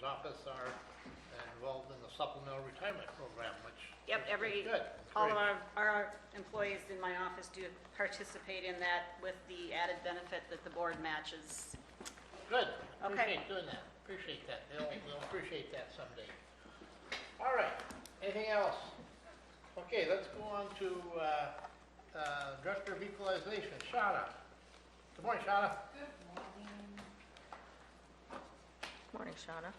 office are involved in the supplemental retirement program, which Yep, is good. all of Great. our employees in my office do participate in that with the added benefit that the board matches. Good. Okay. Appreciate doing that. Appreciate that. They'll appreciate that someday. All right. Anything else? Okay, let's go on to Director of Equalization, Shawna. Good morning, Shawna. Morning, Shauna.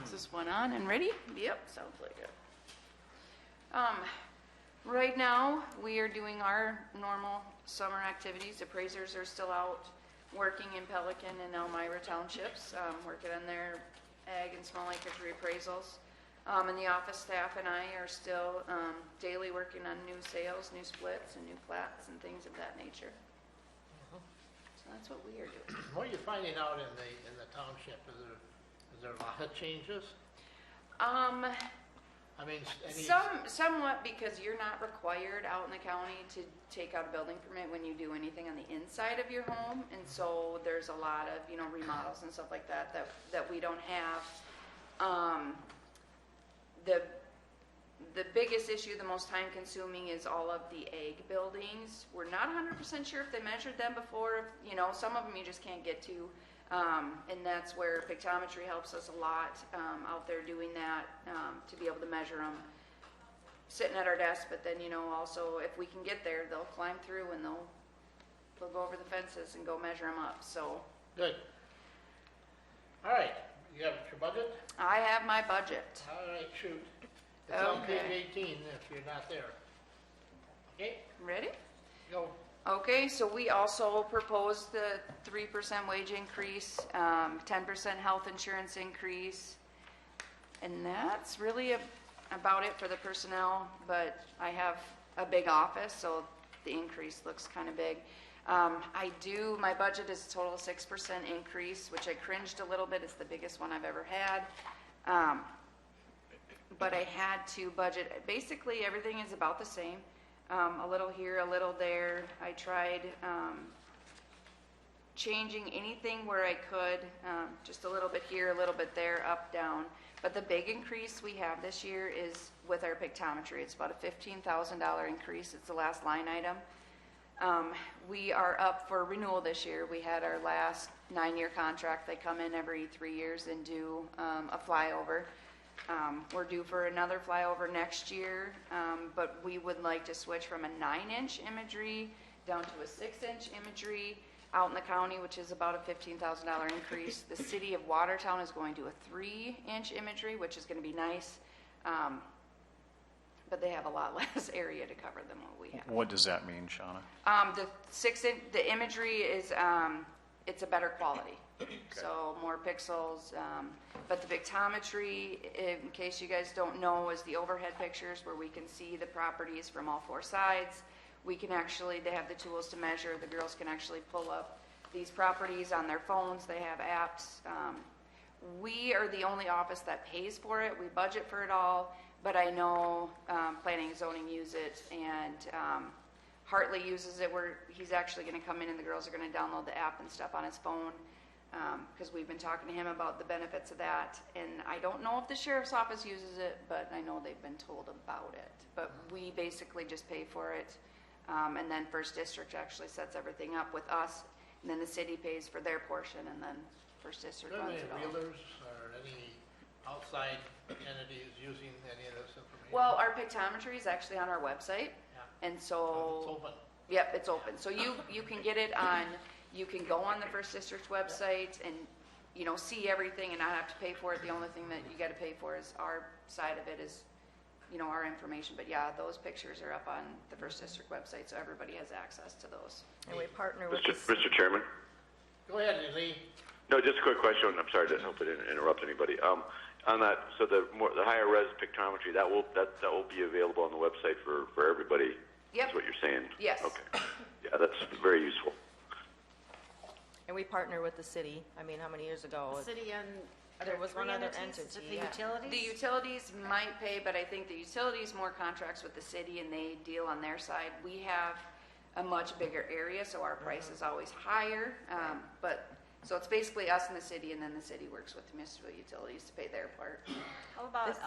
Is this one on and ready? Yep, sounds like it. Right now, we are doing our normal summer activities. Appraisers are still out working in Pelican and Elmira townships, working on their ag and small acreage reappraisals. And the office staff and I are still daily working on new sales, new splits, and new plats and things of that nature. So that's what we are doing. What are you finding out in the township? Is there a lot of changes? I mean, Somewhat, because you're not required out in the county to take out a building permit when you do anything on the inside of your home, and so there's a lot of remodels and stuff like that we don't have. The biggest issue, the most time consuming, is all of the ag buildings. We're not 100% sure if they measured them before. Some of them you just can't get to. And that's where pictometry helps us a lot out there doing that, to be able to measure them sitting at our desk. But then, also if we can get there, they'll climb through and they'll go over the fences and go measure them up. So good. All right, you have your budget? I have my budget. All right, shoot. It's on Okay. page 18 if you're not there. Okay, Ready? go. Okay, so we also proposed the 3% wage increase, 10% health insurance increase, and that's really about it for the personnel, but I have a big office, so the increase looks kind of big. My budget is a total of 6% increase, which I cringed a little bit. It's the biggest one I've ever had. But I had to budget, basically everything is about the same. A little here, a little there. I tried changing anything where I could, just a little bit here, a little bit there, up, down. But the big increase we have this year is with our pictometry. It's about a $15,000 increase. It's the last line item. We are up for renewal this year. We had our last 9-year contract. They come in every 3 years and do a flyover. We're due for another flyover next year, but we would like to switch from a 9-inch imagery down to a 6-inch imagery out in the county, which is about a $15,000 increase. The city of Watertown is going to a 3-inch imagery, which is going to be nice, but they have a lot less area to cover than what we have. What does that mean, Shauna? The imagery is it's a better quality. So more pixels, but the pictometry, in case you guys don't know, is the overhead pictures where we can see the properties from all 4 sides. We can actually, they have the tools to measure. The girls can actually pull up these properties on their phones. They have apps. We are the only office that pays for it. We budget for it all, but I know planning and zoning use it, and Hartley uses it where he's actually going to come in and the girls are going to download the app and stuff on his phone, because we've been talking to him about the benefits of that. And I don't know if the sheriff's office uses it, but I know they've been told about it. But we basically just pay for it, and then First District actually sets everything up with us, and then the city pays for their portion, and then First District Are there runs any it all. realtors or any outside entities using any of this information? Well, our pictometry is actually on our website, Yeah. and It's so open. yep, it's open. So you can get it on. You can go on the First District website and see everything and not have to pay for it. The only thing that you got to pay for is our side of it is our information. But yeah, those pictures are up on the First District website, so everybody has access to those. And we partner with Mr. Chairman? Go ahead, Lee. No, just a quick question. I'm sorry to hope it didn't interrupt anybody. On that, so the higher res pictometry, that will be available on the website for everybody. Yep. Is what you're saying? Yes. Okay. Yeah, that's very useful. And we partner with the city. I mean, how many years ago? The city and There was one other entities? entity, Is it the yeah. utilities? The utilities might pay, but I think the utilities more contracts with the city and they deal on their side. We have a much bigger area, so our price is always higher. But So it's basically us and the city, and then the city works with the municipal utilities to pay their part. How about, This-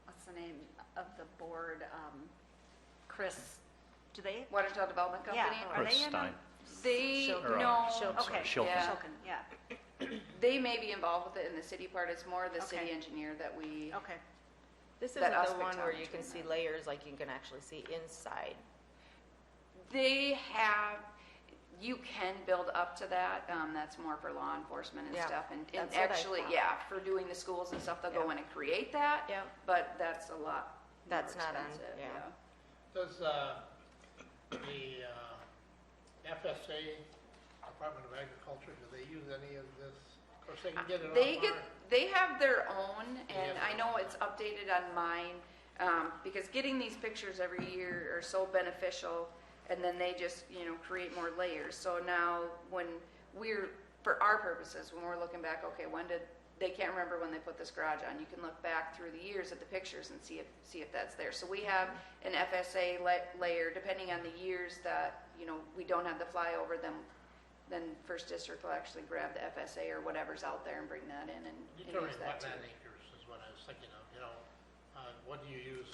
what's the name of the board, Chris, do they? Watertown Development Yeah, Company? are Chris they in Stein. They, Shilton. no, Shilton. Okay, Shilton. Yeah. Shilton, yeah, they may be involved with it in the city part. It's more the city Okay. engineer that we, okay. This that isn't the aspect one where of you it. can see layers, like you can actually see inside. they have, you can build up to that. That's more for law enforcement and Yeah, stuff. And that's what I actually, thought. yeah, for doing the schools and stuff, they'll go Yeah. in and create that. Yeah. But that's a lot more That's not on- expensive, yeah. Does the FSA, Department of Agriculture, do they use any of this? Of course, they can get it online. They have their own, and Yeah. I know it's updated on mine, because getting these pictures every year are so beneficial, and then they just, create more layers. So now, when we're, for our purposes, when we're looking back, okay, they can't remember when they put this garage on, you can look back through the years at the pictures and see if that's there. So we have an FSA layer, depending on the years that, we don't have the flyover, then First District will actually grab the FSA or whatever's out there and bring that in and Determining use that too. wetland acres is what I was thinking of, what do you use?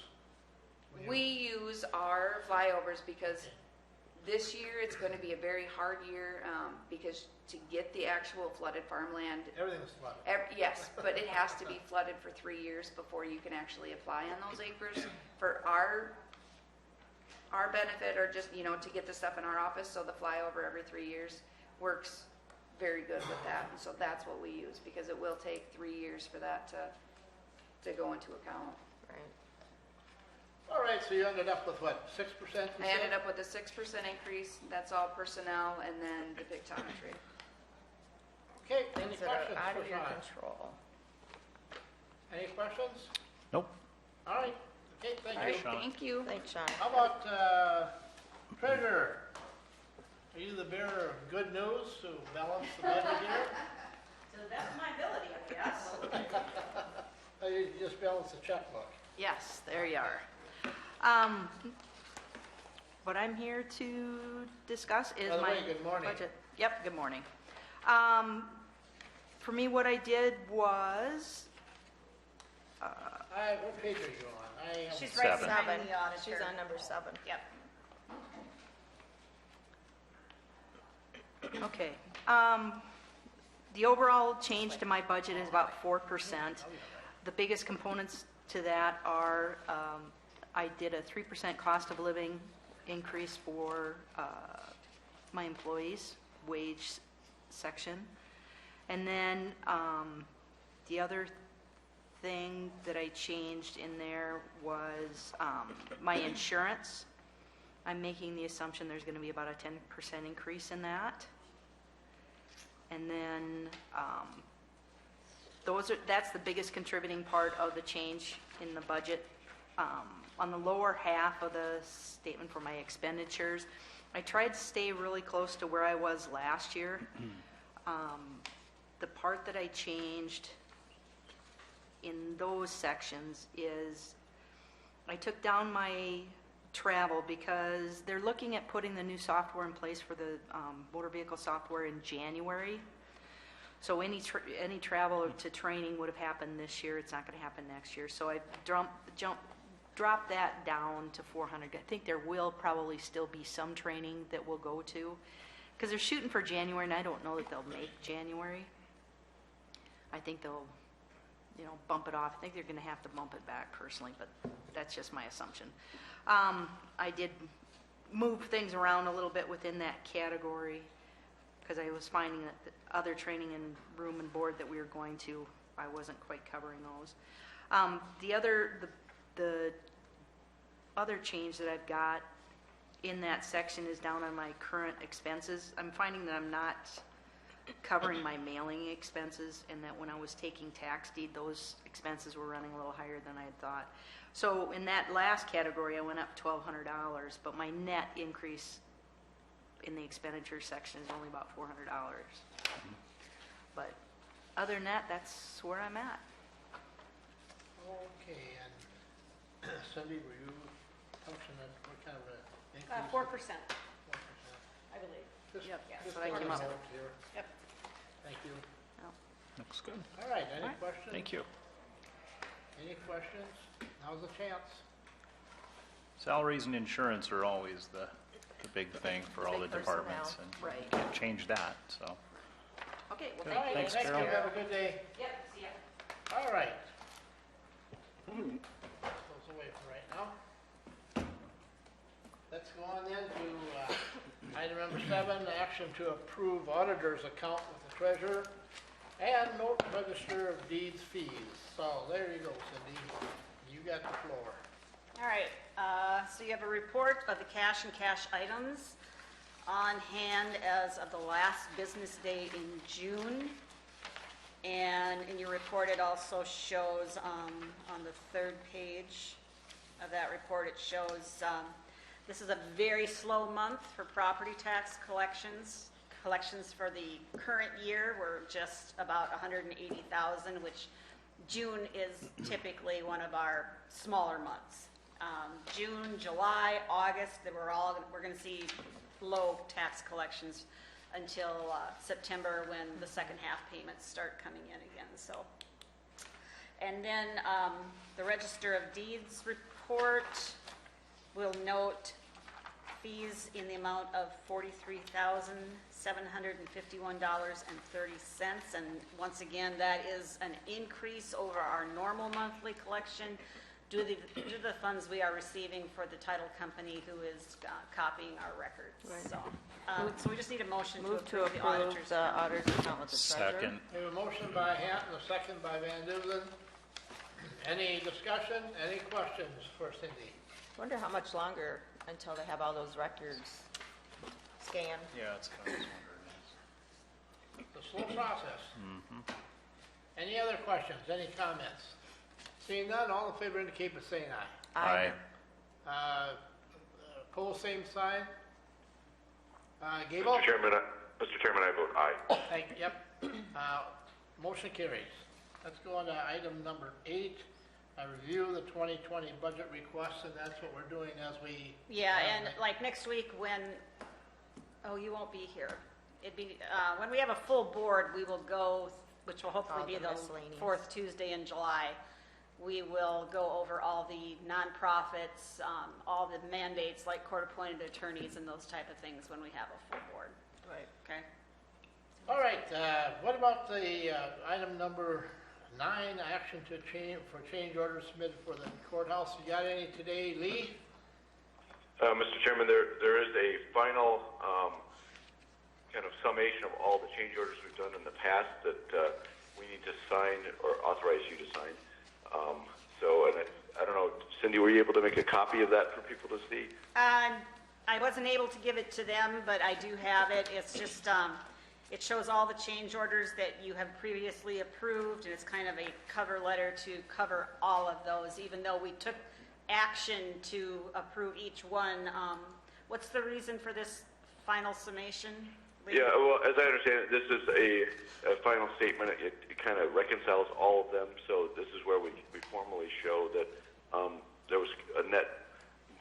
when you- We use our flyovers because this year it's going to be a very hard year, because to get the actual flooded farmland, Everything's flooded. yes, but it has to be flooded for 3 years before you can actually apply on those acres. For our benefit, or just, to get the stuff in our office, so the flyover every 3 years works very good with that. And so that's what we use, because it will take 3 years for that to go into account. Right. All right, so you ended up with what, 6%? I ended up with a 6% increase, that's all personnel, and then the pictometry. Okay, any Things that are questions out for of your Sean? control. Any questions? Nope. All right, okay, thank All you. right, Sean. thank you. Thanks, Sean. How about treasurer? Are you the bearer of good news to balance the budget here? To the best of my ability, I guess. Or you just balance the checkbook? Yes, there you are. What I'm here to discuss is By the my way, good morning. budget. Yep, good morning. For me, what I did was, What page are you on? I am. She's right 7. behind the auditor. She's on number 7. Yep. okay. The overall change to my budget is about 4%. The biggest components to that are, I did a 3% cost of living increase for my employees' wage section. And then the other thing that I changed in there was my insurance. I'm making the assumption there's going to be about a 10% increase in that. And then that's the biggest contributing part of the change in the budget. On the lower half of the statement for my expenditures, I tried to stay really close to where I was last year. The part that I changed in those sections is I took down my travel because they're looking at putting the new software in place for the motor vehicle software in January. So any travel to training would have happened this year. It's not going to happen next year. So I dropped that down to 400. I think there will probably still be some training that we'll go to because they're shooting for January, and I don't know that they'll make January. I think they'll, bump it off. I think they're going to have to bump it back personally, but that's just my assumption. I did move things around a little bit within that category because I was finding that the other training and room and board that we were going to, I wasn't quite covering those. The other change that I've got in that section is down on my current expenses. I'm finding that I'm not covering my mailing expenses, and that when I was taking tax deed, those expenses were running a little higher than I had thought. So in that last category, I went up $1,200, but my net increase in the expenditure section is only about $400. But other than that, that's where I'm at. Okay, and Cindy, were you functioning, what kind of an increase? 4%, 4%. I believe. Just- Yep, just that's what I for came the up with. notes here. Yep. Thank you. Looks good. All right, any questions? Thank you. Any questions? Now's the chance. Salaries and insurance are always the big thing for all the big departments, personnel, and right. you can't change that, so. Okay, well, Good. All right, thank you. Thanks, thank you. Carol. Have a good day. Yep, see ya. All right. Those away for right now. Let's go on then to item number 7, action to approve auditor's account with the treasurer and note register of deeds fees. So there you go, Cindy. You got the floor. All right, so you have a report of the cash and cash items on hand as of the last business day in June. And in your report, it also shows, on the third page of that report, it shows, this is a very slow month for property tax collections. Collections for the current year were just about 180,000, which June is typically one of our smaller months. June, July, August, we're going to see low tax collections until September, when the second half payments start coming in again. So, and then the Register of Deeds report will note fees in the amount of $43,751.30. And once again, that is an increase over our normal monthly collection due to the funds we are receiving for the title company who is copying our records. Right. So we just need a motion to Move to approve the approve auditor's the account. auditor's account with the treasurer. Second. We have a motion by Hatton, a second by Van Duzen. Any discussion, any questions for Cindy? Wonder how much longer until they have all those records scanned. Yeah, it's kind of It's a slow process. Any other questions, any comments? Seeing none, all in favor indicate by saying aye. Aye. Pose same sign. Gable? Mr. Chairman, I vote aye. Yep. Motion carries. Let's go on to item number 8. Review the 2020 budget requests, and that's what we're doing as we... Yeah, and like next week when, oh, you won't be here. It'd be, when we have a full board, we will go, which will hopefully All be the the miscellaneous. 4th Tuesday in July. We will go over all the nonprofits, all the mandates like court-appointed attorneys and those type of things when we have a full board. Right. Okay? All right, what about the item number 9, action to change orders submitted for the courthouse? You got any today, Lee? Mr. Chairman, there is a final kind of summation of all the change orders we've done in the past that we need to sign or authorize you to sign. And I don't know, Cindy, were you able to make a copy of that for people to see? I wasn't able to give it to them, but I do have it. It's just, it shows all the change orders that you have previously approved, and it's kind of a cover letter to cover all of those, even though we took action to approve each one. What's the reason for this final summation? Lee? Yeah, well, as I understand it, this is a final statement. It kind of reconciles all of them. So this is where we formally show that there was a net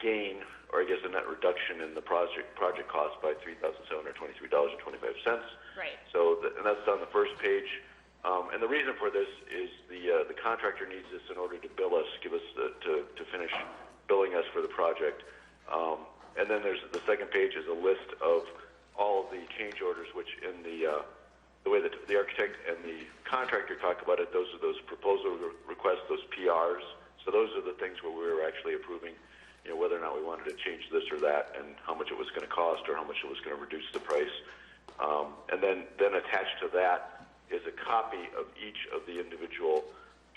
gain, or I guess a net reduction in the project cost by $3,723.25. Right. So, and that's on the first page. And the reason for this is the contractor needs this in order to bill us, to finish billing us for the project. And then there's the second page is a list of all of the change orders, which in the way that the architect and the contractor talk about it, those are those proposal requests, those PRs. So those are the things where we were actually approving, whether or not we wanted to change this or that, and how much it was going to cost or how much it was going to reduce the price. And then attached to that is a copy of each of the individual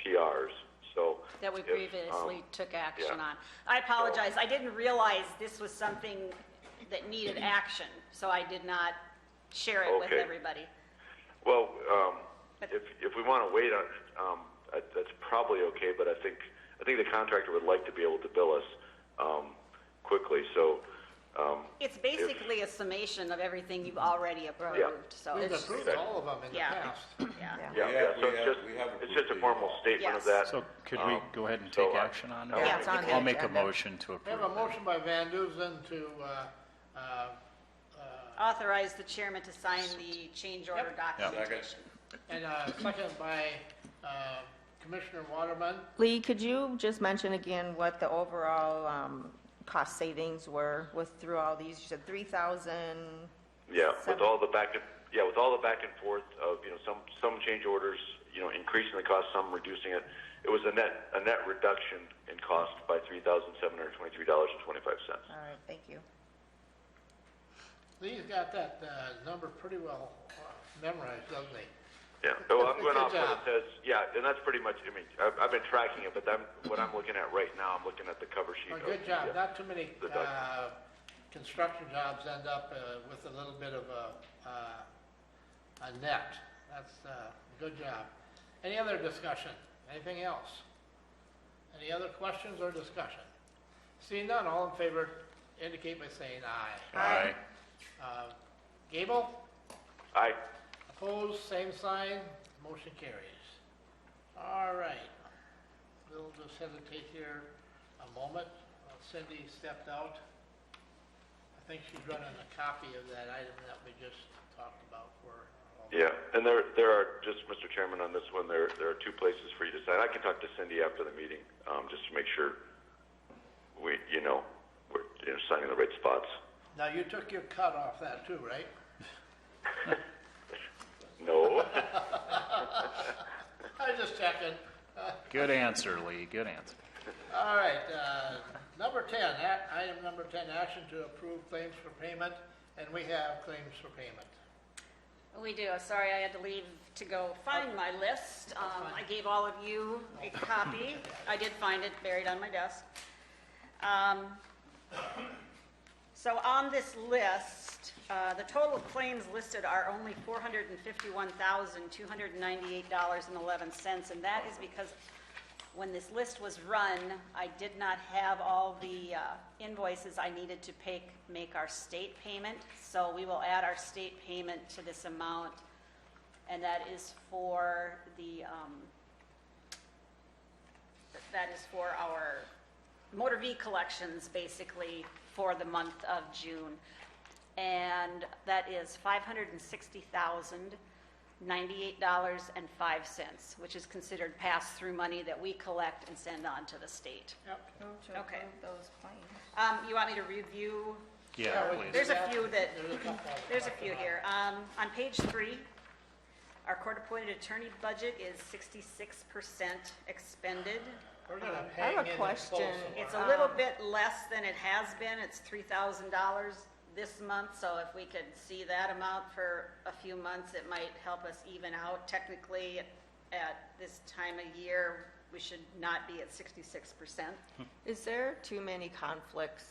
PRs. So That we if, previously took action yeah. on. I apologize. I didn't realize this was something that needed action, so I did not share it with Okay. everybody. Well, But- if we want to wait on it, that's probably okay. But I think the contractor would like to be able to bill us quickly. So It's basically a summation of everything you've already approved, Yeah. so. We've it's- approved all of them in the Yeah. past. Yeah. yeah. So we have it's just a formal statement of Yes. that. So could we go ahead and so, take action on it? Yeah, it's on the I'll make a agenda. motion to We approve have a that. motion by Van Duzen to authorize the chairman to sign the change order Yep. documentation. And second by Commissioner Waterman. Lee, could you just mention again what the overall cost savings were through all these? You said 3,000. Yeah, with all the back and forth of, some change orders, increasing the cost, some reducing it. It was a net reduction in cost by $3,723.25. All right, thank you. Lee's got that number pretty well memorized, doesn't he? Yeah, well, I'm going Good off what job. it says. Yeah, and that's pretty much, I've been tracking it, but what I'm looking at right now, I'm looking at the cover sheet. Well, good job. Yeah. Not too many The document. construction jobs end up with a little bit of a net. That's good job. Any other discussion? Anything else? Any other questions or discussion? Seeing none, all in favor indicate by saying aye. Aye. Gable? Aye. Opposed, same sign, motion carries. All right. We'll just hesitate here a moment. Cindy stepped out. I think she's running a copy of that item that we just talked about for. Yeah, and there are, just Mr. Chairman, on this one, there are two places for you to sign. I can talk to Cindy after the meeting, just to make sure we're signing the right spots. Now, you took your cut off that too, right? No. I was just checking. Good answer, Lee, good answer. All right, number 10, item number 10, action to approve claims for payment, and we have claims for payment. We do. Sorry, I had to leave to go find my list. I gave all of you a copy. I did find it buried on my desk. So on this list, the total claims listed are only $451,298.11, and that is because when this list was run, I did not have all the invoices I needed to make our state payment. So we will add our state payment to this amount, and that is for our motor V collections, basically, for the month of June. And that is $560,098.05, which is considered pass-through money that we collect and send on to the state. Yep. Move to Okay. approve those claims. You want me to review? Yeah, we can please. There's do a few that, There's a couple of there's a them. few here. On page 3, our court-appointed attorney budget is 66% expended. We're gonna I have hang a in and question. close some It's more. a little bit less than it has been. It's $3,000 this month, so if we could see that amount for a few months, it might help us even out. Technically, at this time of year, we should not be at 66%. Is there too many conflicts?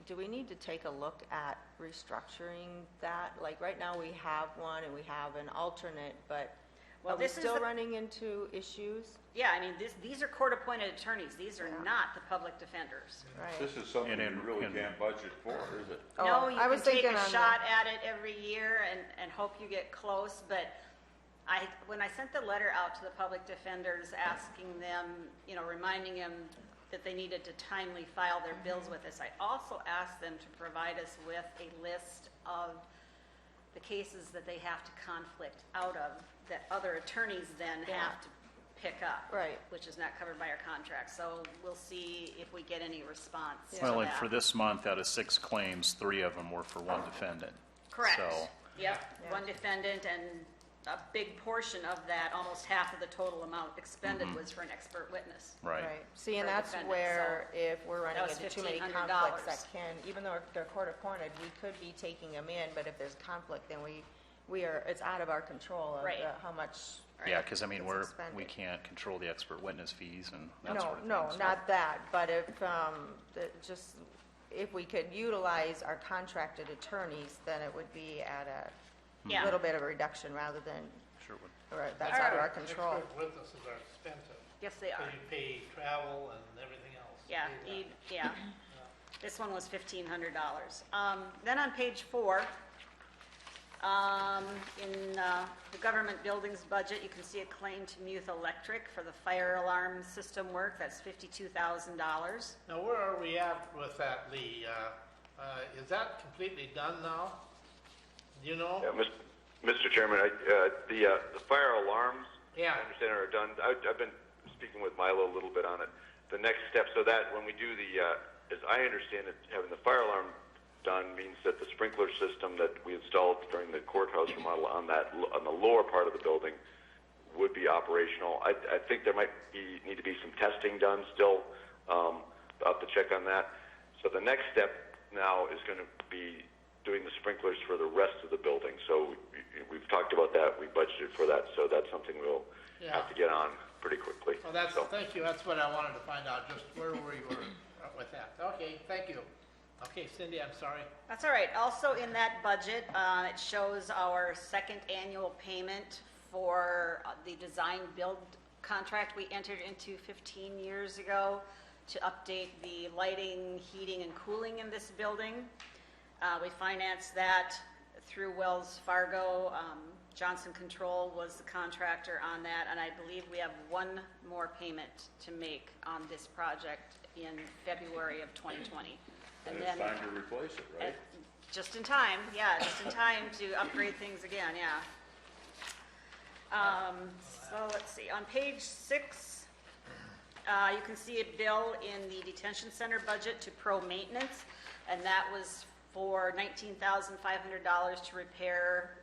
Do we need to take a look at restructuring that? Like, right now, we have one and we have an alternate, but Well, are we this is still the- running into issues? Yeah, I mean, these are court-appointed attorneys. These are Yeah. not the public defenders. Right. This is something And you in- really in- can't budget for, is it? Oh, No, you I was can take thinking a on the- shot at it every year and hope you get close, but when I sent the letter out to the public defenders asking them, reminding them that they needed to timely file their bills with us, I also asked them to provide us with a list of the cases that they have to conflict out of, that other attorneys then Yeah. have to pick up. Right. Which is not covered by our contract, so we'll see if we get any response to Well, and that. for this month, out of 6 claims, 3 of them were for one defendant. Correct. So, Yep, Yeah. one defendant, and a big portion of that, almost half of the total amount expended was for an expert witness. right. See, and for a that's defendant, where if we're running was into too many $1,500. conflicts that can, even though they're court appointed, we could be taking them in, but if there's conflict, then it's out of our control of Right. how much. Yeah, because I mean, It's we expended. can't control the expert witness fees and that sort of thing. No, so- not that, but if we could utilize our contracted attorneys, then it would be at a Yeah. little bit of a reduction rather than, Sure would. or that's out of our Expert control. witnesses are expensive, Yes, they so are. you pay travel and everything else. Yeah, Pay that. yeah. This one was $1,500. Then on page 4, in the government buildings budget, you can see a claim to Muth Electric for the fire alarm system work. That's $52,000. Now, where are we at with that, Lee? Is that completely done now? Do you know? Yeah, Mr. Chairman, the fire alarms, Yeah. I understand are done. I've been speaking with Milo a little bit on it. The next step, so that when we do as I understand it, having the fire alarm done means that the sprinkler system that we installed during the courthouse remodel on the lower part of the building would be operational. I think there might need to be some testing done still. I'll have to check on that. So the next step now is going to be doing the sprinklers for the rest of the building. So we've talked about that. We budgeted for that. So that's something we'll have to get on pretty quickly. Well, thank you. That's what I wanted to find out, just where we were with that. Okay, thank you. Okay, Cindy, I'm sorry. That's all right. Also in that budget, it shows our second annual payment for the design build contract we entered into 15 years ago to update the lighting, heating, and cooling in this building. We financed that through Wells Fargo. Johnson Control was the contractor on that, and I believe we have one more payment to make on this project in February of 2020. And it's time to replace it, right? Just in time, yeah, just in time to upgrade things again, yeah. So let's see, on page 6, you can see a bill in the detention center budget to pro maintenance, and that was for $19,500 to repair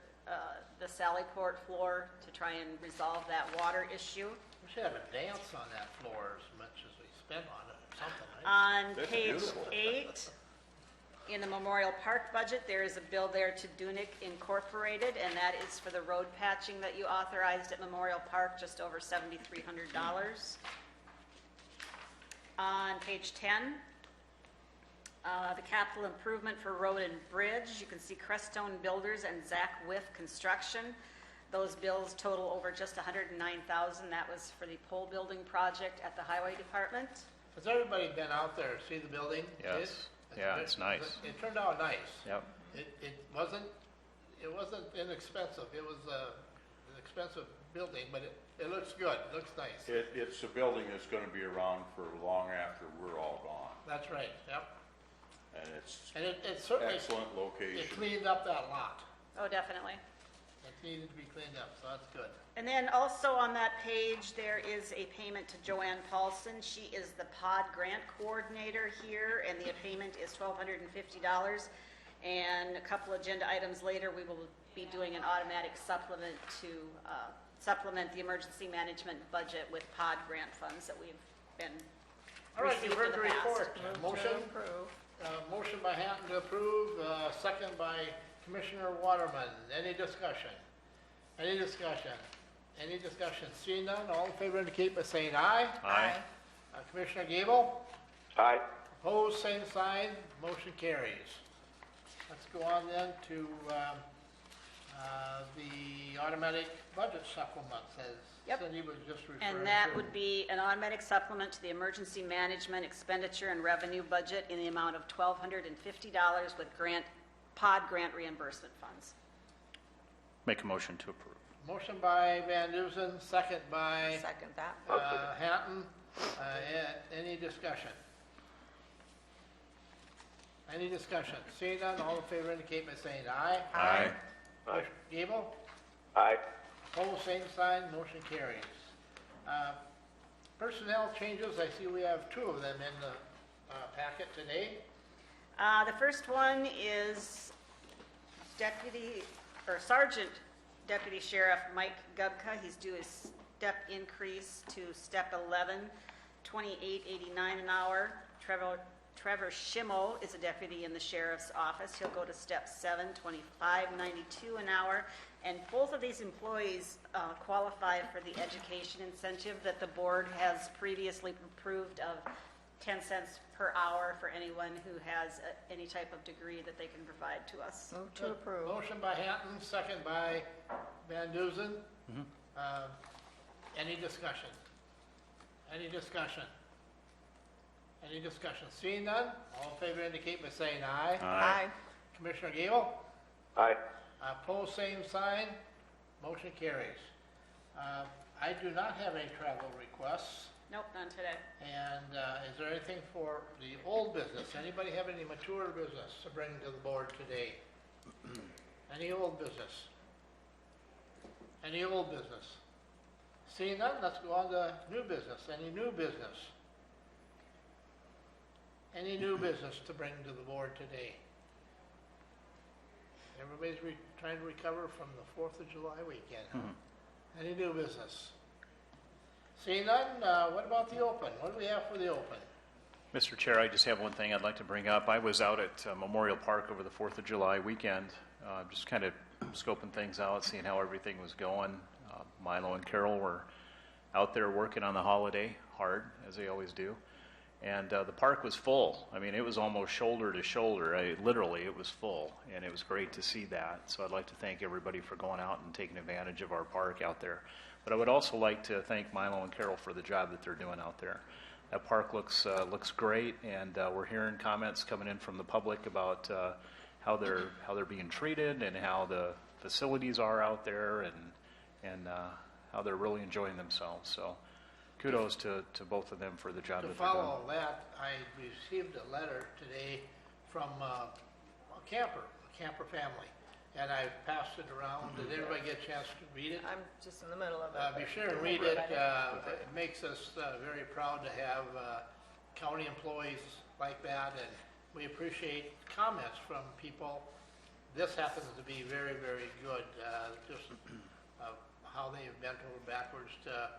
the Sallyport floor to try and resolve that water issue. We should have a dance on that floor as much as we spent on it, or something, right? On That's page beautiful. 8, in the Memorial Park budget, there is a bill there to Dunick Incorporated, and that is for the road patching that you authorized at Memorial Park, just over $7,300. On page 10, the capital improvement for road and bridge, you can see Crestone Builders and Zach Whiff Construction. Those bills total over just $109,000. That was for the pole building project at the Highway Department. Has everybody been out there, see the building? Yes. Yeah, it's nice. It turned out nice. Yep. It wasn't inexpensive. It was an expensive building, but it looks good. It looks nice. It's a building that's gonna be around for long after we're all gone. That's right, yep. And it's And it certainly, excellent it location. cleaned up that lot. Oh, definitely. It needed to be cleaned up, so that's good. And then also on that page, there is a payment to Joanne Paulson. She is the POD grant coordinator here, and the payment is $1,250. And a couple agenda items later, we will be doing an automatic supplement to supplement the emergency management budget with POD grant funds that we've been All right, you've received in heard the the past. report. Motion? Motion by Hatton to approve, second by Commissioner Waterman. Any discussion? Any discussion? Any discussion? Seeing none, all in favor indicate by saying aye. Aye. Commissioner Gable? Aye. Opposed, same sign, motion carries. Let's go on then to the automatic budget supplements, as Yep. Cindy was just referring to. And that would be an automatic supplement to the emergency management expenditure and revenue budget in the amount of $1,250 with POD grant reimbursement funds. Make a motion to approve. Motion by Van Duzen, second by Second that. Hatton. Any discussion? Any discussion? Seeing none, all in favor indicate by saying aye. Aye. Aye. Gable? Aye. Opposed, same sign, motion carries. Personnel changes, I see we have two of them in the packet today. The first one is Sergeant Deputy Sheriff Mike Gubka. He's due a step increase to step 11, $28.89 an hour. Trevor Schimmel is a deputy in the sheriff's office. He'll go to step 7, $25.92 an hour. And both of these employees qualify for the education incentive that the board has previously approved of 10 cents per hour for anyone who has any type of degree that they can provide to us. Move to approve. Motion by Hatton, second by Van Duzen. Any discussion? Any discussion? Any discussion? Seeing none, all in favor indicate by saying aye. Aye. Commissioner Gable? Aye. Opposed, same sign. Motion carries. I do not have any travel requests. Nope, none today. And is there anything for the old business? Anybody have any mature business to bring to the board today? Any old business? Any old business? Seeing none, let's go on to new business. Any new business? Any new business to bring to the board today? Everybody's trying to recover from the 4th of July weekend. Any new business? Seeing none, what about the open? What do we have for the open? Mr. Chair, I just have one thing I'd like to bring up. I was out at Memorial Park over the 4th of July weekend, just kind of scoping things out, seeing how everything was going. Milo and Carol were out there working on the holiday hard, as they always do. And the park was full. I mean, it was almost shoulder to shoulder. Literally, it was full, and it was great to see that. So I'd like to thank everybody for going out and taking advantage of our park out there. But I would also like to thank Milo and Carol for the job that they're doing out there. That park looks great, and we're hearing comments coming in from the public about how they're being treated and how the facilities are out there, and how they're really enjoying themselves. So kudos to both of them for the job To that they're doing. follow that, I received a letter today from a camper family, and I passed it around. Did everybody get a chance to read it? I'm just in the middle of it. Be sure and read it. It makes us very proud to have county employees like that, and we appreciate comments from people. This happens to be very, very good, just how they have bent over backwards to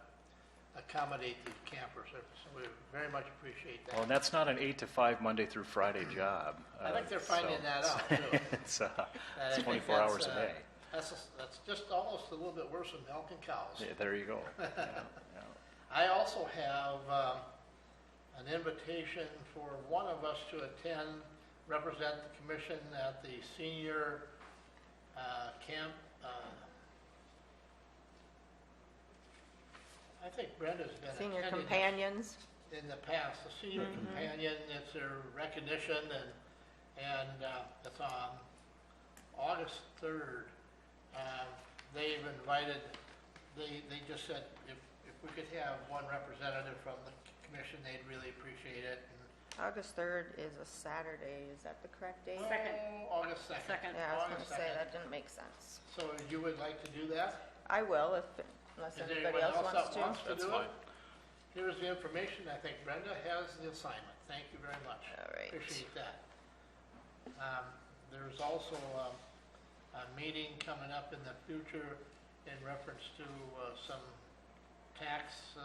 accommodate these campers. So we very much appreciate that. Well, and that's not an 8 to 5 Monday through Friday job. I think they're finding that out, too. It's And I think 24 that's, hours a day. That's just almost a little bit worse than milking cows. Yeah, there you go. Yeah. I also have an invitation for one of us to attend, represent the commission at the senior camp. I think Brenda's been Senior attending this companions. in the past. The senior companion, it's their recognition, and it's on August 3rd. They've invited, they just said if we could have one representative from the commission, they'd really appreciate it. And August 3rd is a Saturday. Is that the correct date? August 2nd. Second. Yeah, I was going August to say 2nd. that didn't make sense. So you would like to do that? I will unless Is there anybody anyone else else that wants to. wants to do it? Here's the information. I think Brenda has the assignment. Thank you very much. All right. Appreciate that. There's also a meeting coming up in the future in reference to some tax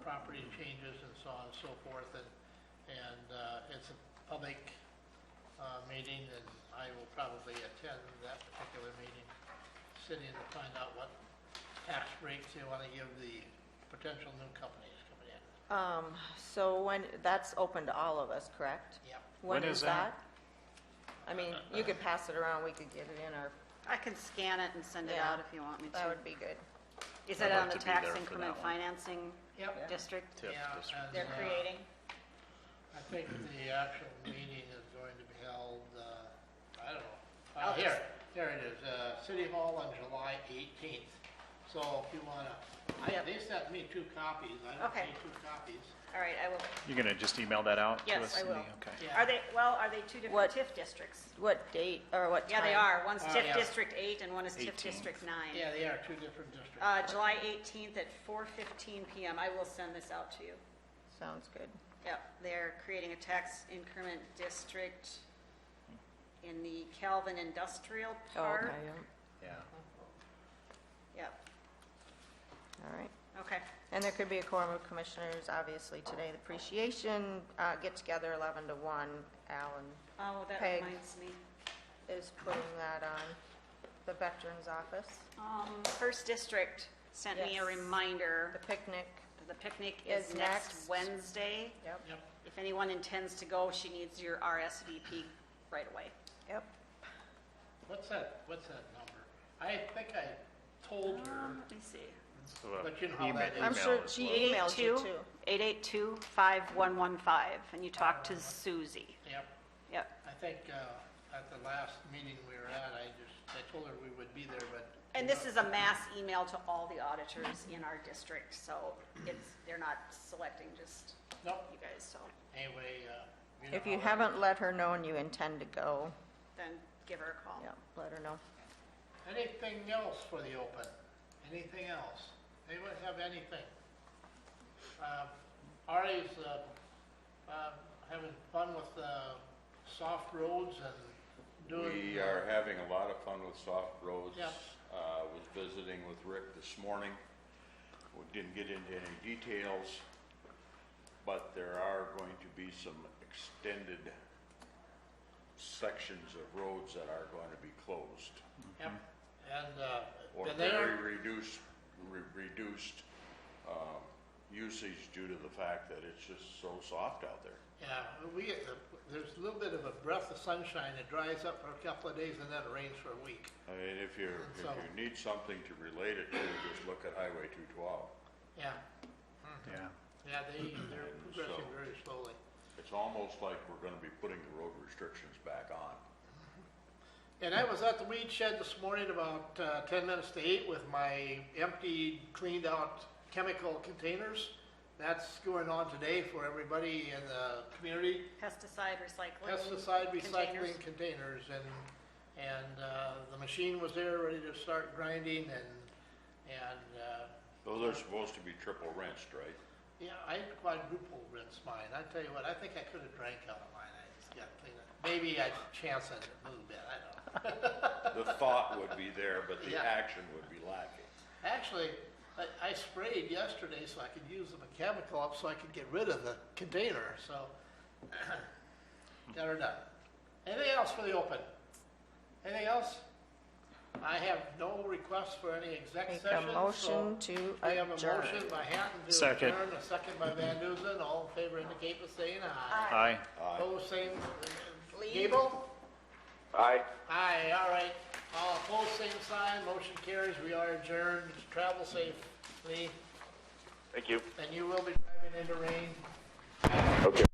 property changes and so on and so forth. And it's a public meeting, and I will probably attend that particular meeting, sitting to find out what tax breaks they want to give the potential new companies coming in. So that's open to all of us, correct? Yep. When is that? I mean, you could pass it around, we could get it in our, I can scan it and send it Yeah. out if you want me that to. would be good. Is I'd it like on the to be tax there for increment that one. financing Yep. district? TIF Yeah, district. and, They're creating. I think the actual meeting is going to be held, I don't know. I'll Here it is, City Hall on July 18th. So if you want to, Yep. they sent me 2 copies. I don't Okay. need 2 copies. All right, I will. You're going to just email that out to Yes, us? I will. Cindy? Okay. Yeah. Are they two different What- TIF districts? What date or what time? Yeah, they are. One's Oh, TIF yeah. District 8 and one is TIF 18th. District 9. Yeah, they are 2 different districts. July 18th at 4:15 PM. I will send this out to you. Sounds good. Yep, they're creating a tax increment district in the Calvin Industrial Oh, Park. okay, yeah. Yeah. Yep, All right. okay. And there could be a quorum of commissioners, obviously, today. The appreciation get-together 11 to 1. Alan Oh, that Peg. reminds me. is putting that on the Veterans Office. First District sent me a Yes. reminder. The picnic, The picnic Is is next. next Wednesday. yep, Yep. If anyone intends to go, she needs your RSVP right away. yep. What's that number? I think I told her, Let me see. So, but you know how that is. I'm email sure as she well. emailed you too. 882-5115, and you talk to Susie. Yep. Yep. I think at the last meeting we were at, I told her we would be there, but. And this is a mass email to all the auditors in our district, so they're not selecting just Nope. you guys, so Anyway, If know you how that haven't let her know and you intend to go, then give her a call. yeah, let her know. Anything else for the open? Anything else? Anyone have anything? Artie's having fun with soft roads and doing... We are having a lot of fun with soft roads. Yeah. Was visiting with Rick this morning. We didn't get into any details, but there are going to be some extended sections of roads that are going to be closed. Yep, and Or and they very are, reduced usage due to the fact that it's just so soft out there. yeah, there's a little bit of a breath of sunshine. It dries up for a couple of days and then it rains for a week. I mean, if you need something to relate it to, just look at Highway 212. Yeah, Yeah. yeah, they're And progressing so- very slowly. It's almost like we're gonna be putting the road restrictions back on. And I was at the weed shed this morning about 10 minutes to 8 with my empty, cleaned out chemical containers. That's going on today for everybody in the community. Pesticide recycling. Pesticide containers. recycling containers, and the machine was there, ready to start grinding, and Those are supposed to be triple rinsed, right? yeah, I quadruple rinsed mine. I tell you what, I think I could have drank out of mine. I just got to clean it. Maybe I chanced it a little bit. I don't know. The thought would be there, but the Yeah. action would be lacking. Actually, I sprayed yesterday so I could use the chemical up so I could get rid of the container. So got her done. Anything else for the open? Anything else? I have no requests for any exec Make sessions. a motion to I have a adjourn. motion by Hatton to Second. adjourn, a second by Van Duzen. All in favor indicate by saying aye. Aye. Opposed, same. Lee? Gable? Aye. Aye, all right. All opposed, same sign. Motion carries. We are adjourned. Travel safe, Lee. Thank you. And you will be driving into rain. Okay.